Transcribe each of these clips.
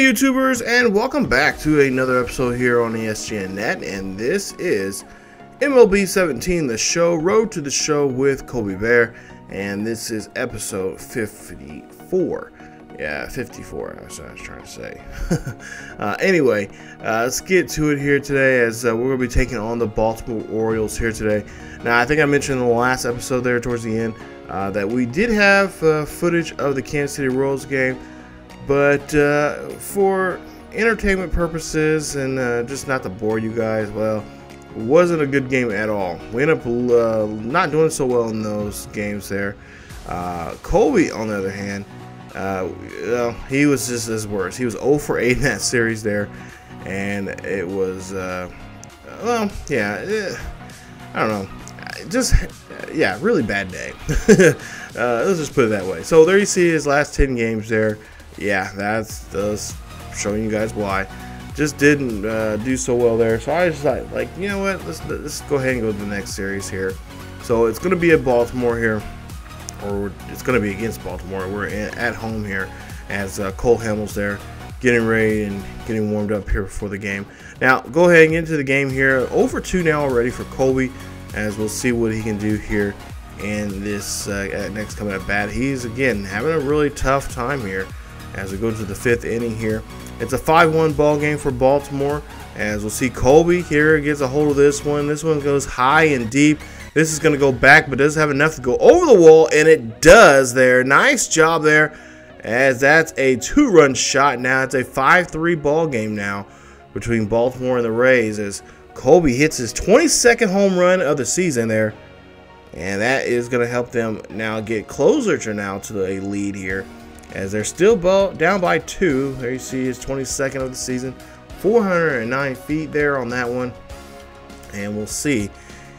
Hey YouTubers, and welcome back to another episode here on ESGNet, and this is MLB 17, the show, Road to the Show with Colby Baer, and this is episode 54. Yeah, 54, that's what I was trying to say. Anyway, let's get to it here today, as we're going to be taking on the Baltimore Orioles here today. Now, I think I mentioned in the last episode there towards the end that we did have footage of the Kansas City Royals game, but for entertainment purposes and just not to bore you guys, well, it wasn't a good game at all. We ended up not doing so well in those games there. Colby, on the other hand, he was just as worse. He was 0 for 8 in that series there, and it was, well, yeah, I don't know. Just, yeah, really bad day. Let's just put it that way. So there you see his last 10 games there. Yeah, that's showing you guys why. Just didn't do so well there. So I just thought, like, you know what? Let's go ahead and go to the next series here. So it's going to be at Baltimore here, or it's going to be against Baltimore. We're at home here as Cole Hamels there, getting ready and getting warmed up here before the game. Now, go ahead and get into the game here. 0 for 2 now already for Colby, as we'll see what he can do here in this next coming at bat. He's, again, having a really tough time here as we go to the 5th inning here. It's a 5-1 ball game for Baltimore, as we'll see Colby here gets a hold of this one. This one goes high and deep. This is going to go back, but doesn't have enough to go over the wall, and it does there. Nice job there, as that's a 2-run shot. Now it's a 5-3 ball game now between Baltimore and the Rays, as Colby hits his 22nd home run of the season there, and that is going to help them now get closer to a lead here, as they're still down by 2. There you see his 22nd of the season, 409 feet there on that one, and we'll see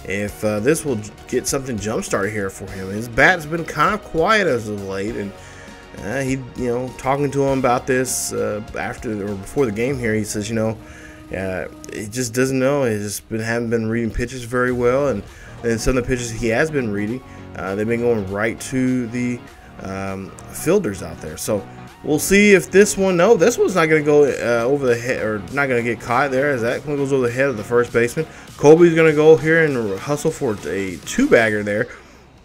if this will get something jump started here for him. His bat's been kind of quiet as of late, and he, you know, talking to him about this after or before the game here, he says, you know, he just doesn't know. He just haven't been reading pitches very well, and some of the pitches he has been reading, they've been going right to the fielders out there. So we'll see if this one, no, this one's not going to go over the head, or not going to get caught there, as that one goes over the head of the first baseman. Colby's going to go here and hustle for a 2-bagger there.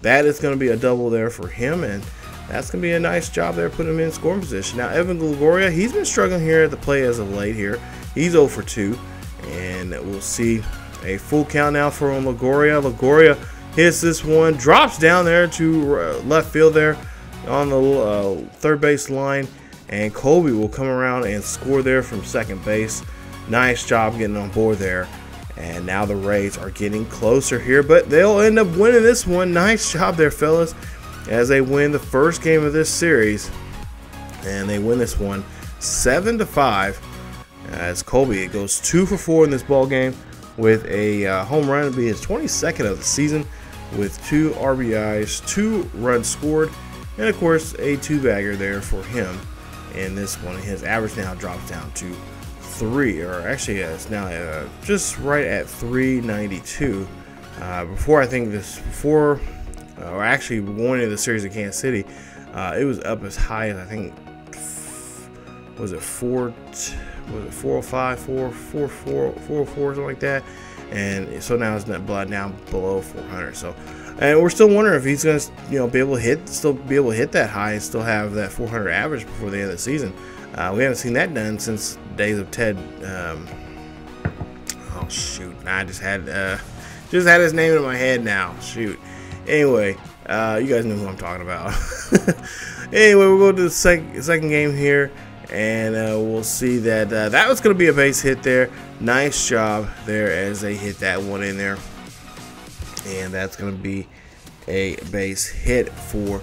That is going to be a double there for him, and that's going to be a nice job there, putting him in scoring position. Now Evan Longoria, he's been struggling here at the plate as of late here. He's 0 for 2, and we'll see a full count now for Longoria. Longoria hits this one, drops down there to left field there on the third base line, and Colby will come around and score there from second base. Nice job getting on board there, and now the Rays are getting closer here, but they'll end up winning this one. Nice job there, fellas, as they win the first game of this series, and they win this one 7-5. As Colby goes 2 for 4 in this ball game with a home run. It'll be his 22nd of the season with 2 RBIs, 2 runs scored, and of course a 2-bagger there for him in this one. His average now drops down to 3, or actually it's now just right at 392. Before or actually going into the series of Kansas City, it was up as high as, I think, was it 405, 404, something like that, and so now it's not down below 400. So, and we're still wondering if he's going to, you know, still be able to hit that high and still have that 400 average before the end of the season. We haven't seen that done since days of Ted. Oh shoot! I just had his name in my head now. Shoot. Anyway, you guys know who I'm talking about. Anyway, we'll go to the second game here, and we'll see that that was going to be a base hit there. Nice job there as they hit that one in there, and that's going to be a base hit for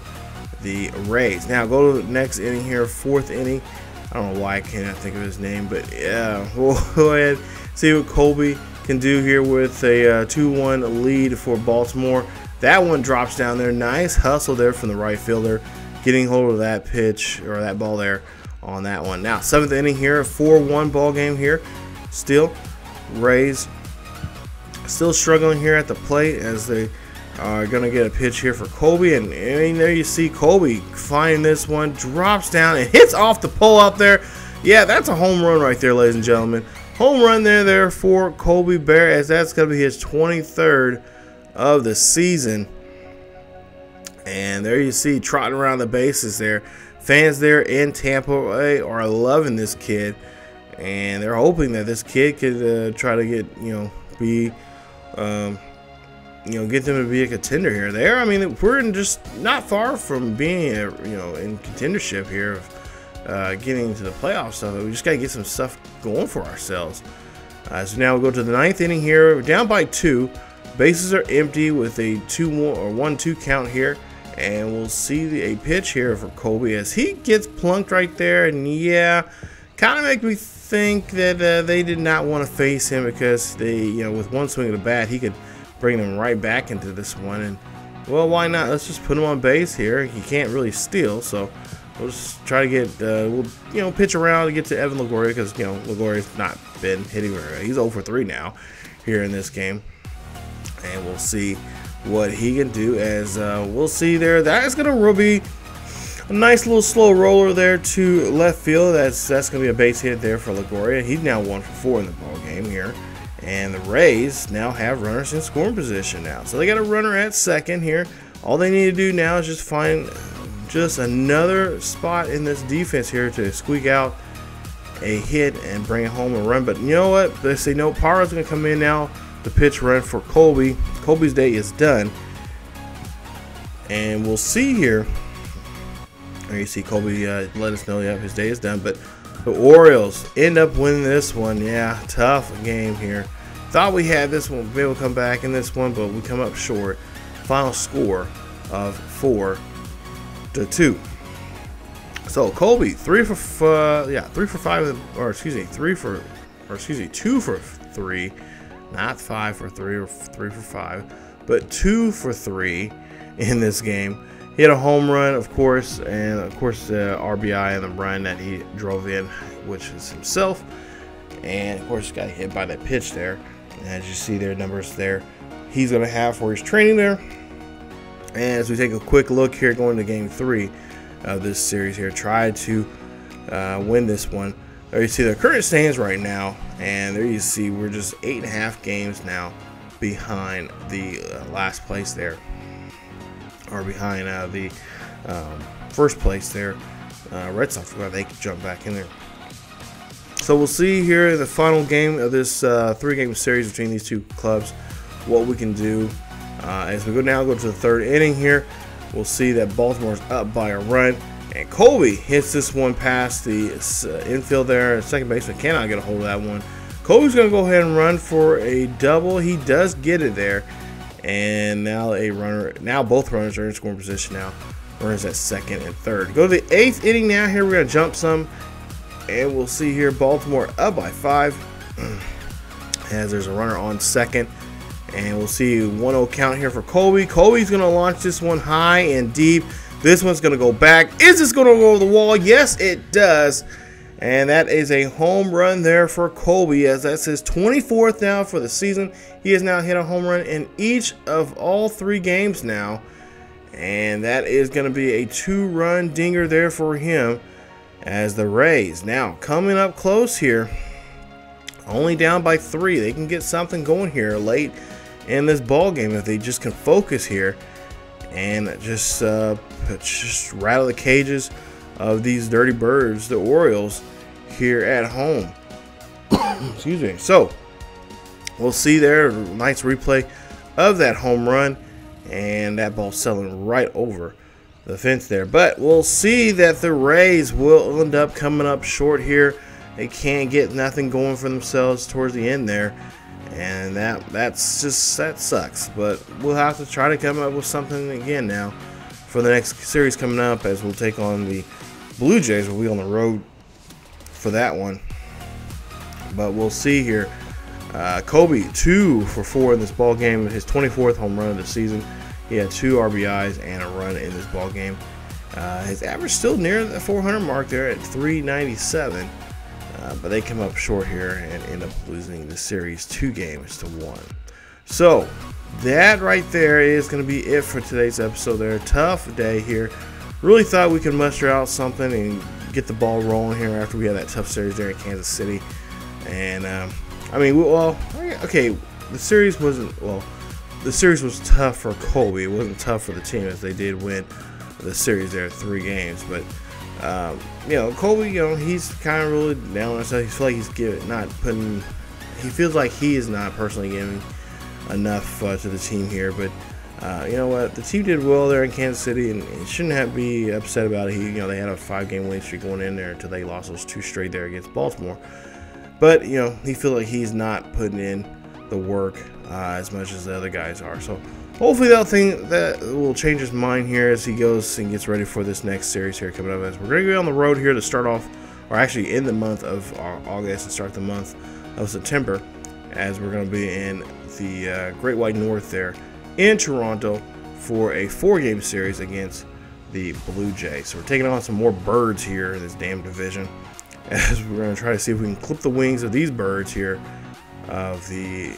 the Rays. Now go to the next inning here, 4th inning. I don't know why I can't think of his name, but yeah, we'll go ahead and see what Colby can do here with a 2-1 lead for Baltimore. That one drops down there. Nice hustle there from the right fielder, getting hold of that pitch, or that ball there on that one. Now 7th inning here, 4-1 ball game here. Still Rays still struggling here at the plate, as they are going to get a pitch here for Colby, and there you see Colby finding this one, drops down and hits off the pole out there. Yeah, that's a home run right there, ladies and gentlemen. Home run there for Colby Baer, as that's going to be his 23rd of the season. And there you see, trotting around the bases there. Fans there in Tampa Bay are loving this kid, and they're hoping that this kid could try to get, get them to be a contender here. There, I mean, we're just not far from being, in contendership here of getting into the playoffs. So we just got to get some stuff going for ourselves. So now we'll go to the 9th inning here. We're down by 2. Bases are empty with a 1-2 count here. And we'll see a pitch here for Colby as he gets plunked right there. And yeah, kind of make me think that they did not want to face him, because they, with one swing of the bat, he could bring them right back into this one. And well, why not? Let's just put him on base here. He can't really steal, so we'll just try to get, we'll pitch around to get to Evan Longoria, because Longoria's not been hitting very well. He's 0 for 3 now here in this game, and we'll see what he can do, as we'll see there. That is going to be a nice little slow roller there to left field. That's going to be a base hit there for Longoria. He's now 1 for 4 in the ball game here, and the Rays now have runners in scoring position now. So they got a runner at second here. All they need to do now is just find just another spot in this defense here to squeak out a hit and bring it home and run. But you know what? They say no. Parra's going to come in now. The pitch run for Colby. Colby's day is done, and we'll see here. There you see Colby let us know, yeah, his day is done. But the Orioles end up winning this one. Yeah, tough game here. Thought we had this one, be able to come back in this one, but we come up short. Final score of 4-2. So Colby 2 for 3. Not 5 for 3 or 3 for 5, but 2 for 3 in this game. He had a home run, of course, and of course the RBI and the run that he drove in, which is himself. And of course, got hit by that pitch there. And as you see their numbers there, he's going to have for his training there. And as we take a quick look here, going to game 3 of this series here, try to win this one. There you see the current standings right now, and there you see we're just 8.5 games now behind the last place there, or behind the first place there. Red Sox, they can jump back in there. So we'll see here in the final game of this 3-game series between these two clubs what we can do. As we go to the 3rd inning here, we'll see that Baltimore's up by a run. And Colby hits this one past the infield there. Second baseman cannot get a hold of that one. Colby's going to go ahead and run for a double. He does get it there. And now both runners are in scoring position now. Runners at 2nd and 3rd. Go to the 8th inning now. Here we're going to jump some. And we'll see here Baltimore up by 5. As there's a runner on 2nd. And we'll see 1-0 count here for Colby. Colby's going to launch this one high and deep. This one's going to go back. Is this going to go over the wall? Yes, it does. And that is a home run there for Colby, as that's his 24th now for the season. He has now hit a home run in each of all 3 games now. And that is going to be a 2-run dinger there for him, as the Rays now coming up close here. Only down by 3. They can get something going here late in this ball game if they just can focus here and just rattle the cages of these dirty birds, the Orioles, here at home. Excuse me. So we'll see there, nice replay of that home run, and that ball selling right over the fence there. But we'll see that the Rays will end up coming up short here. They can't get nothing going for themselves towards the end there, and that sucks. But we'll have to try to come up with something again now for the next series coming up, as we'll take on the Blue Jays. We'll be on the road for that one. But we'll see here. Colby 2 for 4 in this ball game, his 24th home run of the season. He had 2 RBIs and a run in this ball game. His average still near the 400 mark there at 397. But they come up short here and end up losing the series 2-1. So that right there is going to be it for today's episode there. Tough day here. Really thought we could muster out something and get the ball rolling here after we had that tough series there in Kansas City. And I mean, well, okay, the series wasn't, well, the series was tough for Colby. It wasn't tough for the team, as they did win the series there 3 games. But you know, Colby, you know, he's kind of really down on himself. He feels like he is not personally giving enough to the team here. But you know what, the team did well there in Kansas City, and shouldn't be upset about it. You know, they had a 5-game winning streak going in there until they lost those 2 straight there against Baltimore. But you know, he feels like he's not putting in the work as much as the other guys are. So hopefully that will change his mind here as he goes and gets ready for this next series here coming up. As we're going to go on the road here to start off, or actually in the month of August and start the month of September, as we're going to be in the Great White North there in Toronto for a 4-game series against the Blue Jays. So we're taking on some more birds here in this damn division, as we're going to try to see if we can clip the wings of these birds here of the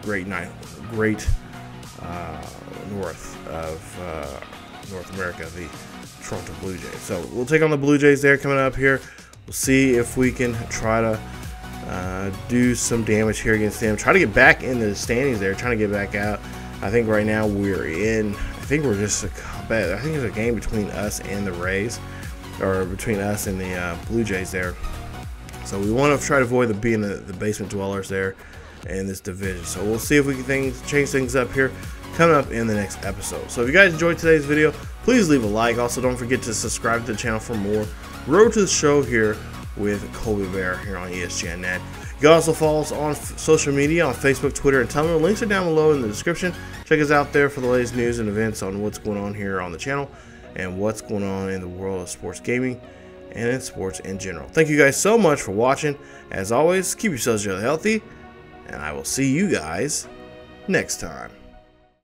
great north of North America, the Toronto Blue Jays. So we'll take on the Blue Jays there coming up here. We'll see if we can try to do some damage here against them. Try to get back in the standings there, trying to get back out. I think right now we're in, I think it's a game between us and the Rays, or between us and the Blue Jays there. So we want to try to avoid being the basement dwellers there in this division. So we'll see if we can change things up here coming up in the next episode. So if you guys enjoyed today's video, please leave a like. Also, don't forget to subscribe to the channel for more Road to the Show here with Colby Baer here on ESGNet. You can also follow us on social media on Facebook, Twitter, and Tumblr. The links are down below in the description. Check us out there for the latest news and events on what's going on here on the channel and what's going on in the world of sports gaming and in sports in general. Thank you guys so much for watching. As always, keep yourselves really healthy, and I will see you guys next time.